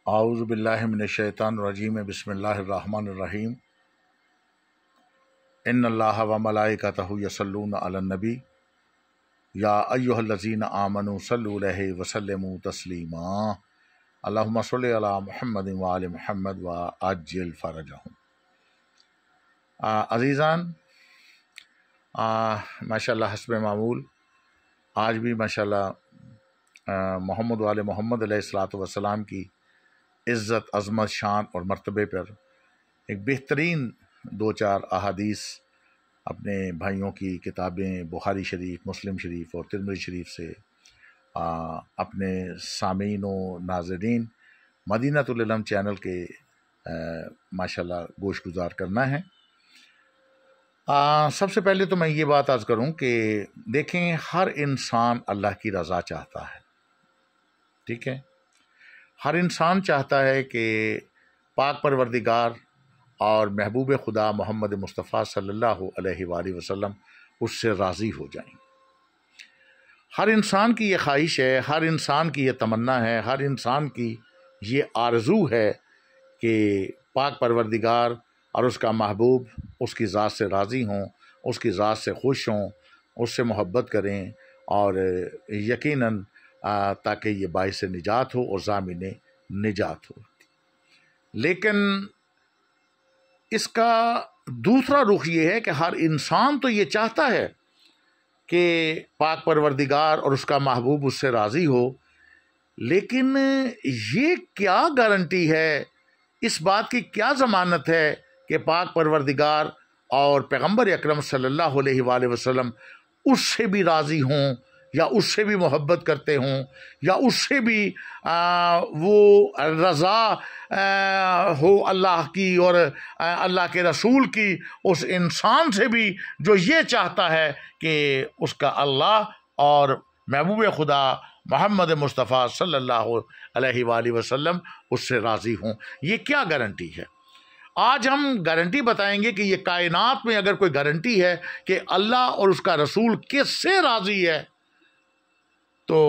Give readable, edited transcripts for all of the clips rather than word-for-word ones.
आऊज़ु बिल्लाहि मिनश शैतानिर रजीम बिस्मिल्लाहिर रहमानिर रहीम। इन्नल्लाहा व मलाइकतहु यसल्लूना अलन नबी या अय्युहल्लज़ीना आमनू सल्लु अलैहि व सल्लिमू तस्लीमा। अल्लाहुम्मा सल्लि अला मुहम्मदिन व आलि मुहम्मद व अज्जिल फ़रजहुम। अज़ीज़ान, माशाअल्लाह हस्ब मामूल आज भी माशाअल्लाह मोहम्मद वाले मोहम्मद अलैहिस्सलातु वस्सलाम की इज़्ज़त, अज़मत, शान और मर्तबे पर एक बेहतरीन दो चार अहादीस अपने भाइयों की किताबें बुखारी शरीफ, मुस्लिम शरीफ और तिरमिज़ी शरीफ से अपने सामीन व नाज़रीन मदीनतुल इल्म चैनल के माशाअल्लाह गोश गुज़ार करना है। सबसे पहले तो मैं ये बात अर्ज़ करूँ कि देखें, हर इंसान अल्लाह की रज़ा चाहता है, ठीक है। हर इंसान चाहता है कि पाक परवरदिगार और महबूब खुदा मोहम्मद मुस्तफ़ा सल्लल्लाहु अलैहि वसल्लम उससे राज़ी हो जाएं। हर इंसान की ये ख्वाहिश है, हर इंसान की ये तमन्ना है, हर इंसान की ये आरज़ू है कि पाक परवरदिगार और उसका महबूब उसकी ज़ात से राज़ी हों, उसकी ज़ात से खुश हों, उससे मोहब्बत करें और यकीनन ताकि ये बाइस निजात हो और ज़ामिन निजात हो। लेकिन इसका दूसरा रुख ये है कि हर इंसान तो ये चाहता है कि पाक परवरदिगार और उसका महबूब उससे राज़ी हो, लेकिन ये क्या गारंटी है, इस बात की क्या ज़मानत है कि पाक परवरदिगार और पैगम्बर अकरम सल्लल्लाहु अलैहि वसल्लम उससे भी राज़ी हों या उससे भी मोहब्बत करते हों या उससे भी वो रज़ा हो अल्लाह की और अल्लाह के रसूल की, उस इंसान से भी जो ये चाहता है कि उसका अल्लाह और महबूब खुदा मोहम्मद मुस्तफ़ा सल्लल्लाहु अलैहि वसल्लम उससे राज़ी हों। ये क्या गारंटी है? आज हम गारंटी बताएंगे कि ये कायनात में अगर कोई गारंटी है कि अल्लाह और उसका रसूल किससे राज़ी है तो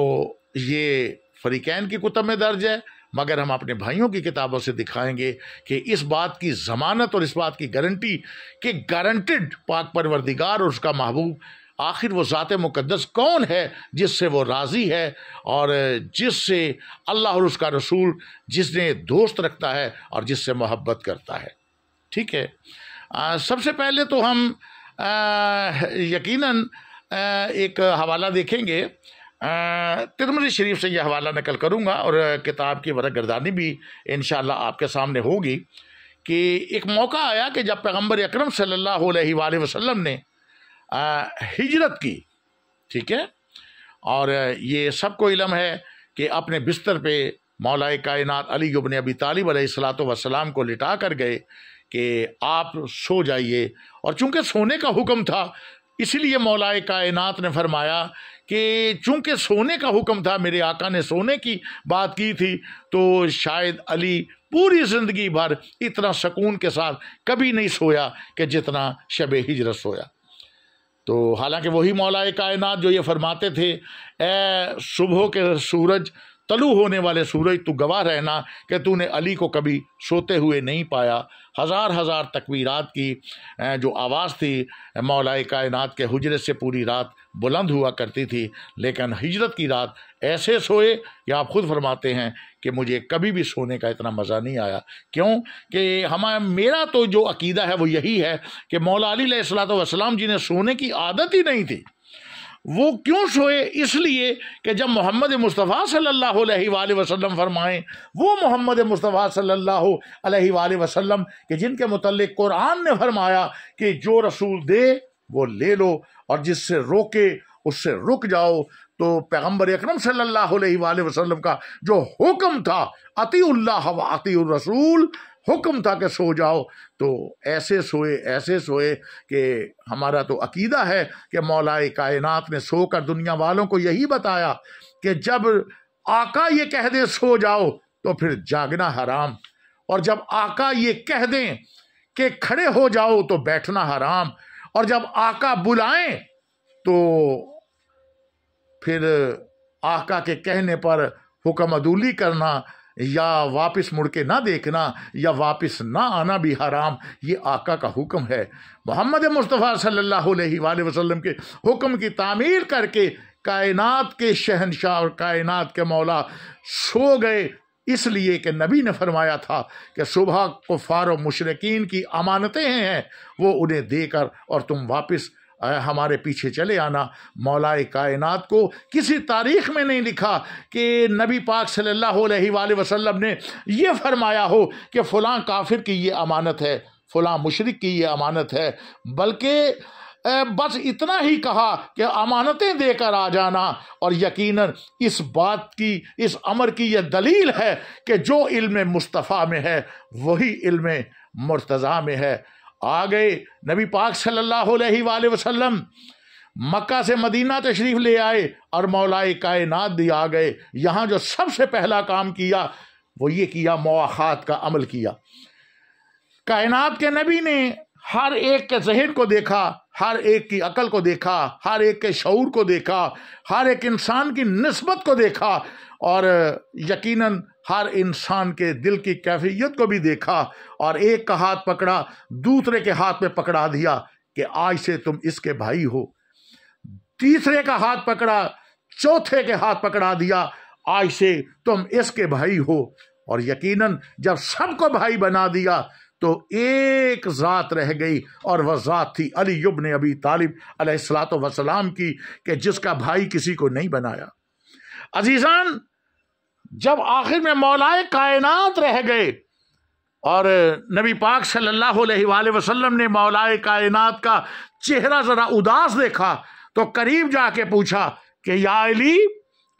ये फरीकैन की कुतुब में दर्ज है, मगर हम अपने भाइयों की किताबों से दिखाएंगे कि इस बात की ज़मानत और इस बात की गारंटी कि गारंटेड पाक परवरदिगार और उसका महबूब आखिर वो ज़ात मुक़द्दस कौन है जिससे वो राज़ी है और जिससे अल्लाह और उसका रसूल जिसने दोस्त रखता है और जिससे मोहब्बत करता है, ठीक है। सबसे पहले तो हम यकीनन एक हवाला देखेंगे, तिरमिज़ी शरीफ से यह हवाला नकल करूँगा और किताब की वरक़ गर्दानी भी इंशाअल्लाह आपके सामने होगी कि एक मौका आया कि जब पैगम्बर अकरम सल्लल्लाहु अलैहि वसल्लम ने हिजरत की, ठीक है। और ये सबको इल्म है कि अपने बिस्तर पे मौलाए कायनात अली इब्न अबी तालिब अलैहिस्सलातु वस्सलाम को लिटा कर गए कि आप सो जाइए, और चूँकि सोने का हुक्म था इसीलिए मौलाए कायनात ने फरमाया कि चूँकि सोने का हुक्म था, मेरे आका ने सोने की बात की थी, तो शायद अली पूरी ज़िंदगी भर इतना सुकून के साथ कभी नहीं सोया कि जितना शब हिजरत सोया। तो हालांकि वही मौलाए कायनात जो ये फरमाते थे, ए सुबह के सूरज, तलू होने वाले सूरज, तू गवाह रहना कि तूने अली को कभी सोते हुए नहीं पाया। हज़ार हज़ार तकबीरात की जो आवाज़ थी मौलाए कायनात के हुजरे से पूरी रात बुलंद हुआ करती थी, लेकिन हिजरत की रात ऐसे सोए कि आप ख़ुद फरमाते हैं कि मुझे कभी भी सोने का इतना मज़ा नहीं आया। क्यों कि मेरा तो जो अकीदा है वो यही है कि मौला अली अलैहिस्सलातु वस्सलाम जी ने सोने की आदत ही नहीं थी। वो क्यों सोए? इसलिए कि जब मोहम्मद मुस्तफ़ा सल्लल्लाहु अलैहि वसल्लम फरमाएं, वो मोहम्मद मुस्तफ़ा सल्लल्लाहु अलैहि वसल्लम कि जिनके मुतल्लिक़ कुरान ने फरमाया कि जो रसूल दे वो ले लो और जिससे रोके उससे रुक जाओ, तो पैगम्बर अकरम सल्लल्लाहु अलैहि वसल्लम का जो हुक्म था अतीउल्लाह व अतीउर रसूल, हुक्म था कि सो जाओ, तो ऐसे सोए कि हमारा तो अकीदा है कि मौलाए कायनात ने सोकर दुनिया वालों को यही बताया कि जब आका ये कह दे सो जाओ तो फिर जागना हराम, और जब आका ये कह दें कि खड़े हो जाओ तो बैठना हराम, और जब आका बुलाएं तो फिर आका के कहने पर हुक्म अदूली करना या वापस मुड़ के ना देखना या वापस ना आना भी हराम। ये आका का हुक्म है। मोहम्मद मुस्तफ़ा सल्लल्लाहु अलैहि वसल्लम के हुक्म की तामील करके कायनात के शहनशाह और कायनात के मौला सो गए, इसलिए कि नबी ने फरमाया था कि सुबह कुफ़ार और मुशरिकीन की अमानतें हैं, वो उन्हें देकर और तुम वापस हमारे पीछे चले आना। मौलाए कायनात को किसी तारीख़ में नहीं लिखा कि नबी पाक सल्लल्लाहु अलैहि वसल्लम ने ये फरमाया हो कि फ़लाँ काफिर की ये अमानत है, फ़लाँ मुशरिक की ये अमानत है, बल्कि बस इतना ही कहा कि अमानतें देकर आ जाना। और यकीनन इस बात की, इस अमर की यह दलील है कि जो इल्म मुस्तफ़ा में है वही इल्म मुर्तज़ा में है। आ गए नबी पाक सल्लल्लाहु अलैहि वसल्लम, मक्का से मदीना तशरीफ़ ले आए और मौलाए कायनात भी आ गए। यहाँ जो सबसे पहला काम किया वो ये किया, मुआखात का अमल किया। कायनात के नबी ने हर एक के ज़हन को देखा, हर एक की अकल को देखा, हर एक के शऊर को देखा, हर एक इंसान की निस्बत को देखा और यकीनन हर इंसान के दिल की कैफियत को भी देखा और एक का हाथ पकड़ा, दूसरे के हाथ में पकड़ा दिया कि आज से तुम इसके भाई हो। तीसरे का हाथ पकड़ा, चौथे के हाथ पकड़ा दिया, आज से तुम इसके भाई हो। और यकीनन जब सबको भाई बना दिया तो एक ज़ात रह गई और वह ज़ात थी अली इब्न अबी तालिब अलैहिस्सलातु वस्सलाम की, कि जिसका भाई किसी को नहीं बनाया। अजीज़ान, जब आखिर में मौलाए कायनात रह गए और नबी पाक सल्लल्लाहु अलैहि वसल्लम ने मौलाए कायनात का चेहरा ज़रा उदास देखा तो करीब जाके पूछा कि या अली,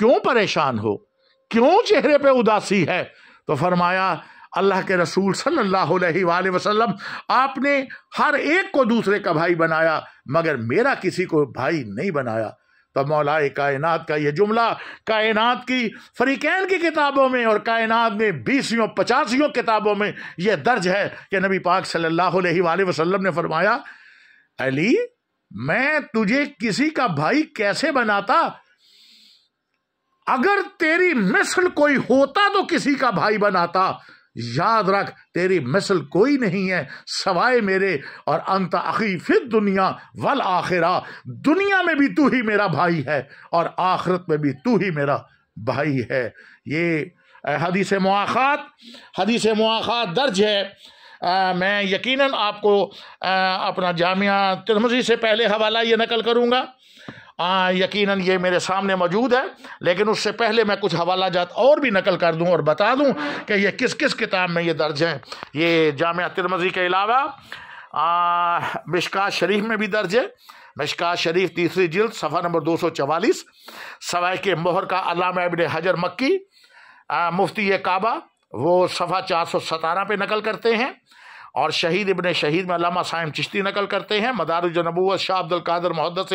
क्यों परेशान हो, क्यों चेहरे पे उदासी है? तो फरमाया, अल्लाह के रसूल सल्लल्लाहु अलैहि वसल्लम, आपने हर एक को दूसरे का भाई बनाया मगर मेरा किसी को भाई नहीं बनाया। तो मौलाए कायनात का ये जुमला कायनात की फरीकैन की किताबों में और कायनात में 20 85 किताबों में यह दर्ज है कि नबी पाक सल्लल्लाहु अलैहि वसल्लम ने फरमाया, अली, मैं तुझे किसी का भाई कैसे बनाता? अगर तेरी मिसल कोई होता तो किसी का भाई बनाता। याद रख, तेरी मिसल कोई नहीं है सवाए मेरे, और अंत अखी फिर दुनिया वल आखिरा, दुनिया में भी तू ही मेरा भाई है और आखिरत में भी तू ही मेरा भाई है। ये हदीस मुआखात दर्ज है। मैं यकीनन आपको अपना जामिया तिरमिज़ी से पहले हवाला ये नकल करूँगा, यकीनन ये मेरे सामने मौजूद है, लेकिन उससे पहले मैं कुछ हवाला जात और भी नकल कर दूं और बता दूं कि ये किस किस किताब में ये दर्ज हैं। ये जामिया तिरमिज़ी के अलावा मिशकात शरीफ में भी दर्ज है। मिशकात शरीफ 3री जिल्द सफ़ा नंबर 244, सवाए के मोहर का अल्लामा इब्न हजर मक्की मुफ्ती काबा वो सफ़ा 417 पे नकल करते हैं, और शहीद इब्न शहीद में अल्लामा साइम चिश्ती नकल करते हैं। मदारिज नबूवत शाह अब्दुल कादिर मुहद्दिस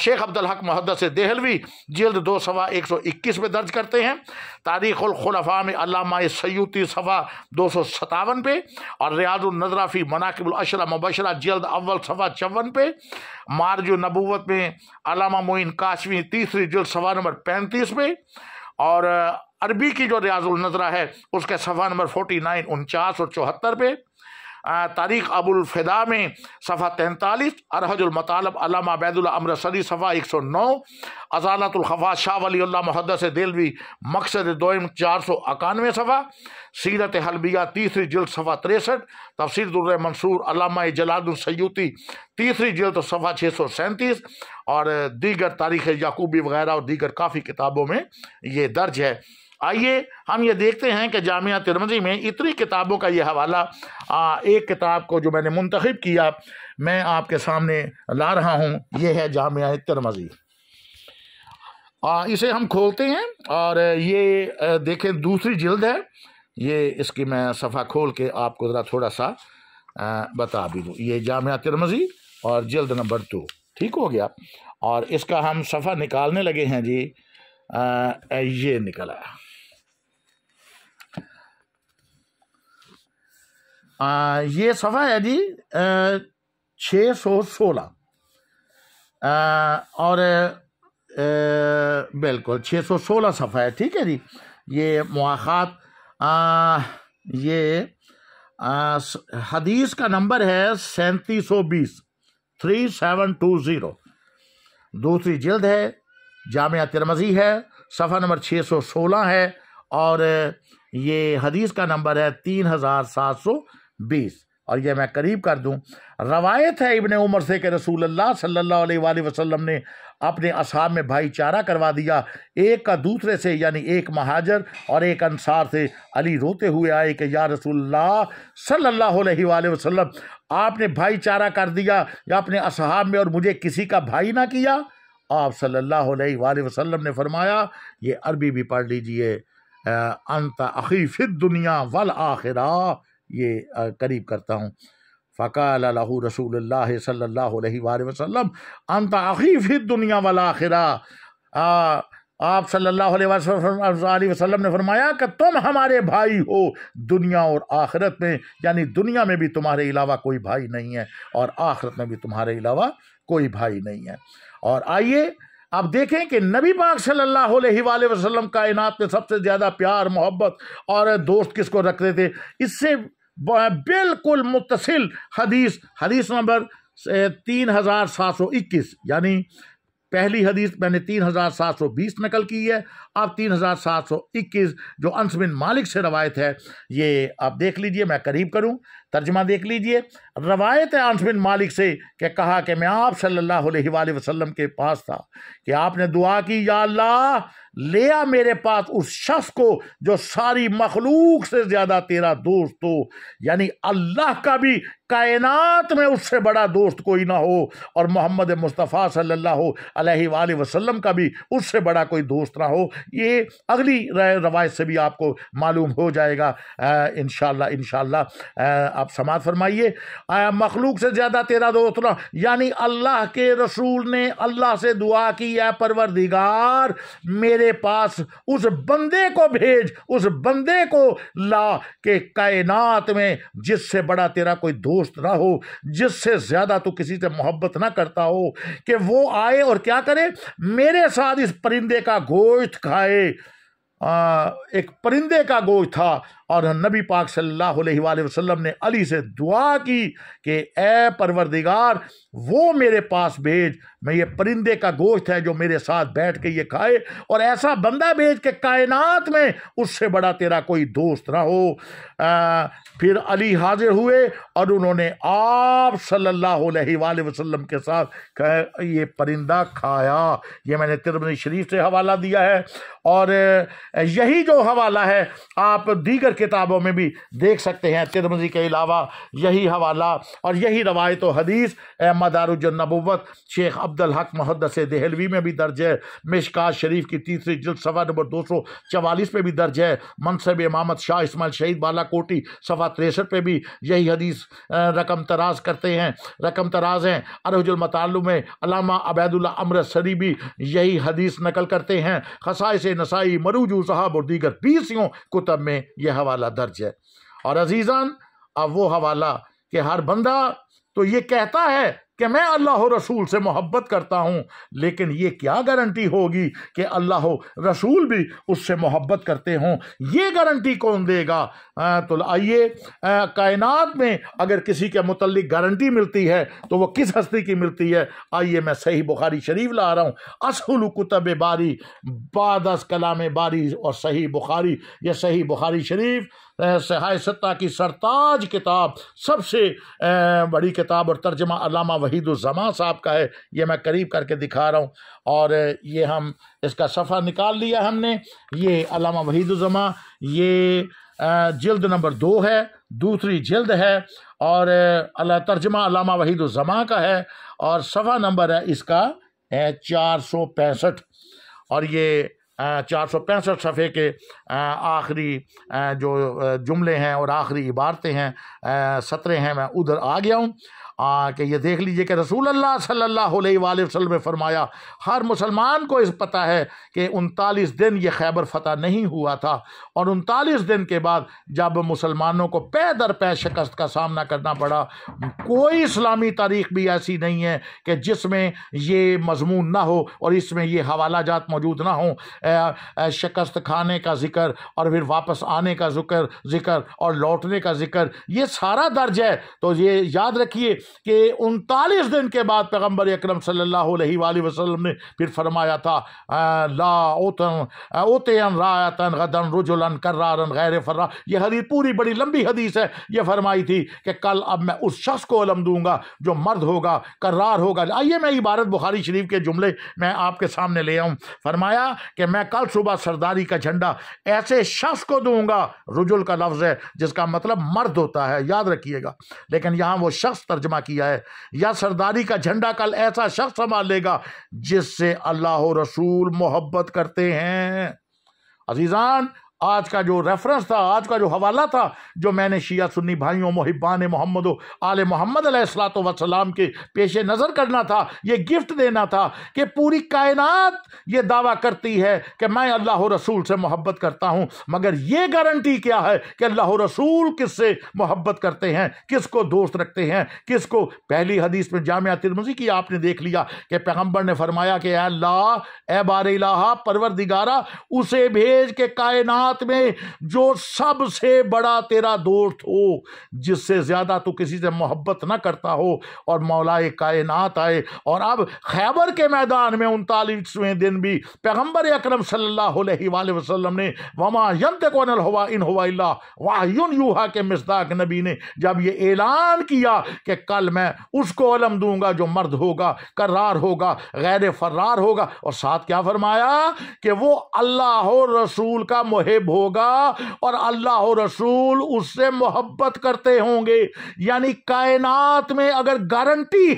शेख अब्दुल हक मुहद्दिस देहलवी जिल्द 2 सफ़ा 121 में दर्ज करते हैं। तारीख़ुल खुलफ़ा में अल्लामा सयूती सफ़ा 257 पे, और रियाजुन नज़रा फ़ी मनाक़िबुल अशरा मुबशरा जिल्द अव्वल सफ़ा 54 पे। मारज नबूवत में अल्लामा मोइन काशवी 3री जिल्द सफ़ा नंबर 35 पे, और अरबी की जो रियाजुल नज़रा है उसके सफ़ा नंबर 49, 49 और 74 पे। तारीख़ अबुल फ़िदा में सफ़ा 43, अरहजुल मतालब अल्लामा अबैदुल्लाह अमृतसरी सफ़ा 109, अज़ालतुल खफ़ा शाह वलीउल्लाह मुहद्दिस देलवी मक़सद दोइम 491 सफ़ा, सीरत हलबिया 3री जिल्द सफ़ा 63, तफसीर दुर्र मंसूर अल्लामा जलालुद्दीन सयूती 3री जिल्द सफ़ा 637, और दीगर तारीख़ याकूबी वगैरह और दीगर काफ़ी किताबों में ये दर्ज है। आइए हम ये देखते हैं कि जामिया तिरमिज़ी में इतनी किताबों का ये हवाला, एक किताब को जो मैंने मुंतखब किया मैं आपके सामने ला रहा हूँ, ये है जामिया तिरमिज़ी। इसे हम खोलते हैं और ये देखें 2री जिल्द है। ये इसकी मैं सफ़ा खोल के आपको ज़रा थोड़ा सा बता भी दूँ। ये जामिया तिरमिज़ी और जिल्द नंबर 2, ठीक हो गया। और इसका हम सफ़ा निकालने लगे हैं जी, ये निकला। ये सफ़ा है जी 616, और बिल्कुल 616 सफ़ा है, ठीक है जी। ये मुआखात ये हदीस का नंबर है 3720, 3720। दूसरी जिल्द है, जामिया तिरमिज़ी है, सफ़ा नंबर 616 है, और ये हदीस का नंबर है 3720। और ये मैं करीब कर दूं, रवायत है इब्ने उमर से कि रसूलुल्लाह सल्लल्लाहु अलैहि वसल्लम ने अपने असहाब में भाईचारा करवा दिया, एक का दूसरे से, यानी एक महाजर और एक अंसार से। अली रोते हुए आए कि या रसूलुल्लाह सल्लल्लाहु अलैहि वसल्लम, आपने भाईचारा कर दिया या अपने असहाब में, और मुझे किसी का भाई ना किया। आप सल्लल्लाहु अलैहि वसल्लम ने फरमाया, ये अरबी भी पढ़ लीजिए, अंत अखी फिद दुनिया वल आखिरा, ये करीब करता हूँ। फ़क़ाल लहू रसूलुल्लाह सल्लल्लाहु अलैहि वसल्लम अंत अखी फिद दुनिया वल आखिरा। आप सल्लल्लाहु अलैहि वसल्लम ने फरमाया कि तुम हमारे भाई हो दुनिया और आखिरत में, यानी दुनिया में भी तुम्हारे अलावा कोई भाई नहीं है और आखिरत में भी तुम्हारे अलावा कोई भाई नहीं है। और आइए अब देखें कि नबी पाक सल्लल्लाहु अलैहि वसल्लम कायनात में सबसे ज़्यादा प्यार, मोहब्बत और दोस्त किसको रखते थे। इससे बिल्कुल मुत्तसिल हदीस नंबर 3721, यानी पहली हदीस मैंने 3720 नकल की है, अब 3721 जो अनस बिन मालिक से रवायत है, ये आप देख लीजिए, मैं करीब करूं, तर्जमा देख लीजिए। रवायत है अनस बिन मालिक से कि कहा कि मैं आप सल्लल्लाहु अलैहि वसल्लम के पास था कि आपने दुआ की, या अल्लाह ले आ मेरे पास उस शख्स को जो सारी मखलूक से ज़्यादा तेरा दोस्त हो, यानी अल्लाह का भी कायनात में उससे बड़ा दोस्त कोई ना हो, और मोहम्मद मुस्तफ़ा सल्लल्लाहु अलैहि वसल्लम का भी उससे बड़ा कोई दोस्त ना हो। ये अगली रवायत से भी आपको मालूम हो जाएगा इंशाअल्लाह। आप समाअत फरमाइए, मखलूक से ज़्यादा तेरा दोस्त ना, यानी अल्लाह के रसूल ने अल्लाह से दुआ की, है परवरदिगार मेरे पास उस बंदे को भेज, उस बंदे को ला के कायनात में जिससे बड़ा तेरा कोई दोस्त ना हो, जिससे ज़्यादा तू किसी से मोहब्बत ना करता हो, कि वो आए और क्या करे, मेरे साथ इस परिंदे का गोश्त खाए। एक परिंदे का गोश्त था, और नबी पाक सल्लल्लाहु अलैहि वसल्लम ने अली से दुआ की कि ए परवरदिगार वो मेरे पास भेज, मैं ये परिंदे का गोश्त है जो मेरे साथ बैठ के ये खाए, और ऐसा बंदा भेज के कायनात में उससे बड़ा तेरा कोई दोस्त ना हो। फिर अली हाजिर हुए और उन्होंने आप सल्लल्लाहु अलैहि वसल्लम के साथ ये परिंदा खाया। ये मैंने तिरमिज़ी शरीफ से हवाला दिया है, और यही जो हवाला है आप दीगर किताबों में भी देख सकते हैं, तिरमिज़ी के अलावा यही हवाला और यही रवायत व हदीस मदारुजुन नबुव्वत शेख अब्दुल हक मुहद्दिस देहलवी में भी दर्ज है, मिशकात शरीफ की तीसरी जिल्द सफ़ा नंबर 244 पे भी दर्ज है, मनसब इमामत शाह इस्माइल शहीद बालाकोटी सफ़ा 63 पे भी यही हदीस रकम तराज हैं। अरहुजुल मताल्लुम में अल्लामा अबैदुल्लाह अमृतसरी भी यही हदीस नकल करते हैं। खसाइस नसाई, मरूजू साहब और दीगर 20 कुतब में यह हवाला दर्ज है। और अजीज़ान, अब वो हवाला कि हर बंदा तो ये कहता है कि मैं अल्लाह रसूल से मोहब्बत करता हूँ, लेकिन ये क्या गारंटी होगी कि अल्लाह रसूल भी उससे मोहब्बत करते हों? ये गारंटी कौन देगा? तो आइए, कायनात में अगर किसी के मुतल्लिक गारंटी मिलती है तो वो किस हस्ती की मिलती है? आइए, मैं सही बुखारी शरीफ ला रहा हूँ, असहुल कुतुब बारी बादस कलाम बारी और सही बुखारी। यह सही बुखारी शरीफ सहाय सत्ता की सरताज किताब, सबसे बड़ी किताब, और तर्जमा अल्लामा वहीदुज़्ज़मा साहब का है। ये मैं करीब करके दिखा रहा हूँ, और ये हम इसका सफ़ा निकाल लिया हमने। ये अल्लामा वहीदुज़्ज़मा, ये जिल्द नंबर 2 है, दूसरी जिल्द है, और तर्जमा अल्लामा वहीदुज़्ज़मा का है, और सफ़ा नंबर है इसका 465, और ये 465 सफ़े के आखिरी जो जुमले हैं और आखिरी इबारतें हैं, सतरें हैं, मैं उधर आ गया हूँ कि ये देख लीजिए कि रसूल अल्लाह सल्लल्लाहु अलैहि वसल्लम ने फरमाया, हर मुसलमान को इस पता है कि 39 दिन ये खैबर फतह नहीं हुआ था, और 39 दिन के बाद जब मुसलमानों को पै दर पै शिकस्त का सामना करना पड़ा। कोई इस्लामी तारीख भी ऐसी नहीं है कि जिसमें ये मजमून ना हो और इसमें ये हवाला जात मौजूद ना हो। शिकस्त खाने का जिक्र और फिर वापस आने का जिक्र और लौटने का जिक्र, ये सारा दर्ज है। तो ये याद रखिए कि 39 दिन के बाद पैगंबर अकरम सल्लल्लाहु अलैहि वसल्लम ने फिर फरमाया था, ला ओतन रायतन गदन रुजुलन कर्रारन गैर फर्रा। ये हदीस पूरी बड़ी लंबी हदीस है। ये फरमाई थी कि कल अब मैं उस शख्स को अलम दूंगा जो मर्द होगा, कर्रार होगा। आइए मैं इबारत बुखारी शरीफ के जुमले मैं आपके सामने ले आऊं। फरमाया कि मैं कल सुबह सरदारी का झंडा ऐसे शख्स को दूंगा, रुजुल का लफ्ज है जिसका मतलब मर्द होता है, याद रखिएगा, लेकिन यहां वो शख्स तर्जमा किया है, या सरदारी का झंडा कल ऐसा शख्स संभाल लेगा जिससे अल्लाह और रसूल मोहब्बत करते हैं। अजीजान, आज का जो रेफरेंस था, आज का जो हवाला था, जो मैंने शिया सुन्नी भाइयों मुहिब्बान मोहम्मद आले मोहम्मद अलैहिस्सलातु वस्सलाम के पेश नज़र करना था, ये गिफ्ट देना था कि पूरी कायनात ये दावा करती है कि मैं अल्लाह रसूल से मोहब्बत करता हूँ, मगर ये गारंटी क्या है कि अल्लाह रसूल किससे मोहब्बत करते हैं, किसको दोस्त रखते हैं, किसको। पहली हदीस में जामिया तिर्मिज़ी की आपने देख लिया कि पैगम्बर ने फरमाया कि अल्लाह, ए बारे इलाहा, परवरदिगारा, उसे भेज के कायनात में जो सबसे बड़ा तेरा दोस्त हो, जिससे ज्यादा तू किसी से मोहब्बत ना करता हो, और मौलाए कायनात आए। और अब खैबर के मैदान में 39वें दिन भी पैगंबर अकरम सल्लल्लाहु अलैहि वसल्लम ने वमा यंतिकु अनिल हवा इन हुवा इल्ला वहयुन यूहा के मिस्दाक नबी ने जब ये ऐलान किया कि कल मैं उसको अलम दूंगा जो मर्द होगा, कर्रार होगा, गैर फर्रार होगा, और साथ क्या फरमाया कि वो अल्लाह और रसूल का मुहिब होगा और अल्लाह और रसूल उससे मोहब्बत करते होंगे। यानी कायनात में अगर गारंटी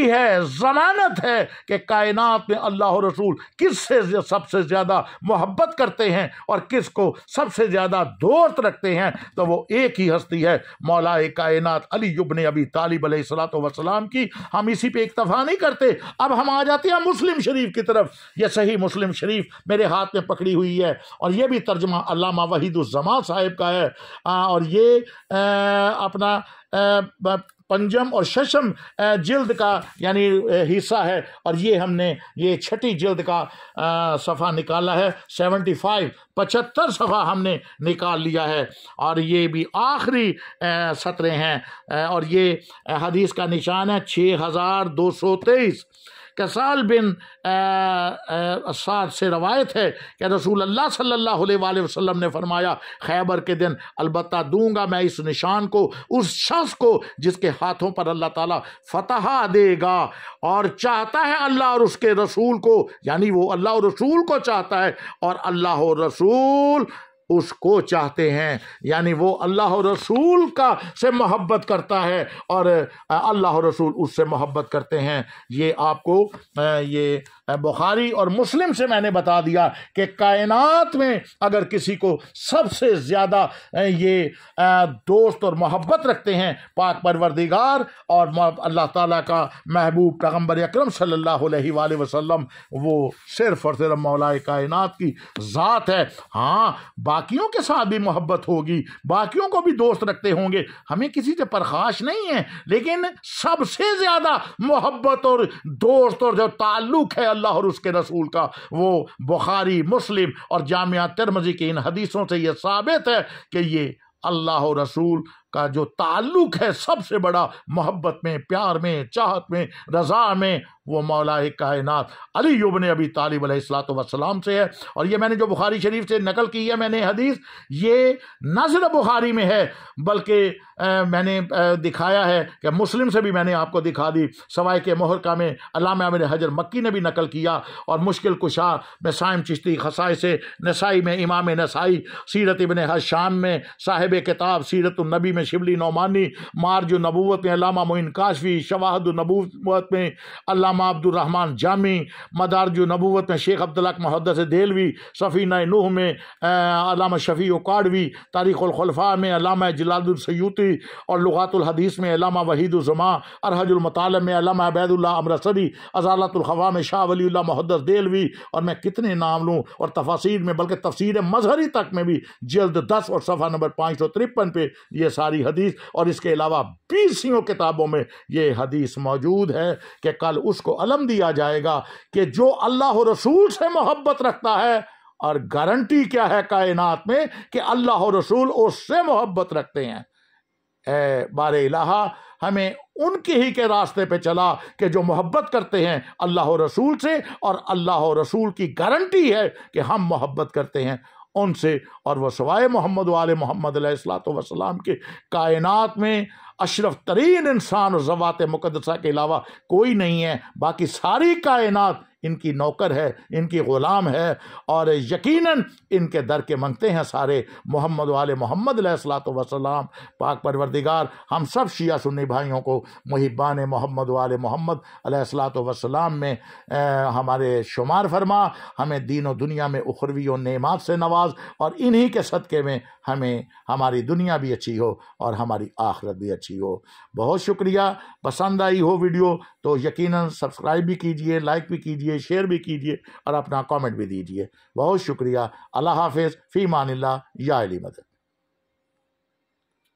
है, जमानत है कि कायनात में अल्लाह और रसूल किससे सबसे ज्यादा मोहब्बत करते हैं और किसको सबसे ज्यादा दोस्त रखते हैं, तो वो एक ही हस्ती है, मौलाए कायनात अली इब्न अबी तालिब अलैहिस्सलातु वस्सलाम की। हम इसी पे इक्तफा नहीं करते। अब हम आ जाते हैं मुस्लिम शरीफ की तरफ। ये सही मुस्लिम शरीफ मेरे हाथ में पकड़ी हुई है, और ये भी तर्जुमा अल्लामा वहीदुज़्ज़मान साहिब का है, और ये अपना पंजम और शशम जिल्द का यानी हिस्सा है, और ये हमने ये छठी जिल्द का सफ़ा निकाला है, 75 सफ़ा हमने निकाल लिया है, और ये भी आखिरी सतरें हैं, और ये हदीस का निशान है 6223। कसाल बिन साद से रवायत है कि रसूल अल्लाह सल्लल्लाहु अलैहि वसल्लम ने फरमाया, खैबर के दिन अलबत्ता दूंगा मैं इस निशान को उस शख्स को जिसके हाथों पर अल्लाह ताला फतह देगा, और चाहता है अल्लाह और उसके रसूल को, यानी वो अल्लाह और रसूल को चाहता है और अल्लाह और रसूल उसको चाहते हैं, यानी वो अल्लाह और रसूल का से मोहब्बत करता है और अल्लाह और रसूल उससे मोहब्बत करते हैं। ये आपको ये बुखारी और मुस्लिम से मैंने बता दिया कि कायनात में अगर किसी को सबसे ज़्यादा ये दोस्त और मोहब्बत रखते हैं पाक परवरदिगार और अल्लाह ताला का महबूब पैगम्बर अकरम सल्लल्लाहु अलैहि वसल्लम, वो सिर्फ और सिर्फ मौलाए कायनात की ज़ात है। हाँ, बाकियों के साथ भी मोहब्बत होगी, बाकियों को भी दोस्त रखते होंगे, हमें किसी से परखाश नहीं है, लेकिन सबसे ज़्यादा मोहब्बत और दोस्त और जो ताल्लुक़ है अल्लाह और उसके रसूल का, वो बुखारी, मुस्लिम और जामिया तिर्मिज़ी की इन हदीसों से ये साबित है कि ये अल्लाह और रसूल का जो ताल्लुक़ है सबसे बड़ा मोहब्बत में, प्यार में, चाहत में, रज़ा में, वो मौलाए कायनात अली इब्न अबी तालिब अलैहिस्सलातु वस्सलाम से है। और ये मैंने जो बुखारी शरीफ से नकल की है मैंने हदीस, ये न सिर्फ बुखारी में है बल्कि मैंने दिखाया है कि मुस्लिम से भी मैंने आपको दिखा दी। सवाए के मुहर्रका में अल्लामा इब्न हजर मक्की ने भी नकल किया, और मुश्किल कुशा में साइम चिश्ती, खसाई से नसाई में इमाम नसाई, सीरत इब्न हशाम में साहिब किताब सीरतुन नबी में शिबली नौमानी, मार्ज नबूवत में अल्लामा मोइन काशफी, शवाहद नबूवत में अल्लामा अब्दुर रहमान जामी, मदारज नबूवत में शेख अब्दुल्लाह मुहद्दिस देलवी, सफ़ीना नूह में अल्लामा शफ़ी उकाडवी, तारीख़ुल खुलफ़ा में अल्लामा जलालुद्दीन सयूती, और लुगातुल हदीस में अल्लामा वहीदुज़्ज़मा, अरहजुल मतालिब में अल्लामा अबैदुल्लाह अमरसदी, अज़ालतुल ख़फ़ा में शाह वलीउल्लाह मुहद्दिस देलवी, और मैं कितने नाम लूँ, और तफासीर में बल्कि तफसीर मज़हरी तक में भी जल्द 10 और सफ़ा नंबर 553 पे ये सारी सारी हदीस और इसके अलावा 20 किताबों में ये हदीस मौजूद है कि कल उसको अलम दिया जाएगा कि जो अल्लाह और रसूल से मोहब्बत रखता है, और गारंटी क्या है कायनात में कि अल्लाह और रसूल उससे मोहब्बत रखते हैं। ए बारे इलाहा, हमें उनके ही के रास्ते पे चला कि जो मोहब्बत करते हैं अल्लाह और रसूल से, और अल्लाह और रसूल की गारंटी है कि हम मोहब्बत करते हैं उनसे, और वह सवाए मोहम्मद वाले मोहम्मद अलैहिस्सलातु वस्सलाम के कायनात में अशरफ तरीन इंसान और ज़वात मुक़द्दसा के अलावा कोई नहीं है। बाकी सारी कायनात इनकी नौकर है, इनकी ग़ुलाम है, और यकीनन इनके दर के मंगते हैं सारे मोहम्मद वाले मोहम्मद अलैहिस्सलातु वस्सलाम। पाक परवरदिगार हम सब शिया सुन्नी भाइयों को मुहिब्बान मोहम्मद वाले मोहम्मद अलैहिस्सलातु वस्सलाम में हमारे शुमार फरमा, हमें दीन और दुनिया में उखरवी और नेमात से नवाज, और इन्हीं के सदक़े में हमें हमारी दुनिया भी अच्छी हो और हमारी आखिरत भी अच्छी हो। बहुत शुक्रिया। पसंद आई हो वीडियो तो यकीनन सब्सक्राइब भी कीजिए, लाइक भी कीजिए, शेयर भी कीजिए और अपना कमेंट भी दीजिए। बहुत शुक्रिया। अल्लाह हाफ़िज़। फ़ी मानिल्लाह। या अली मदद।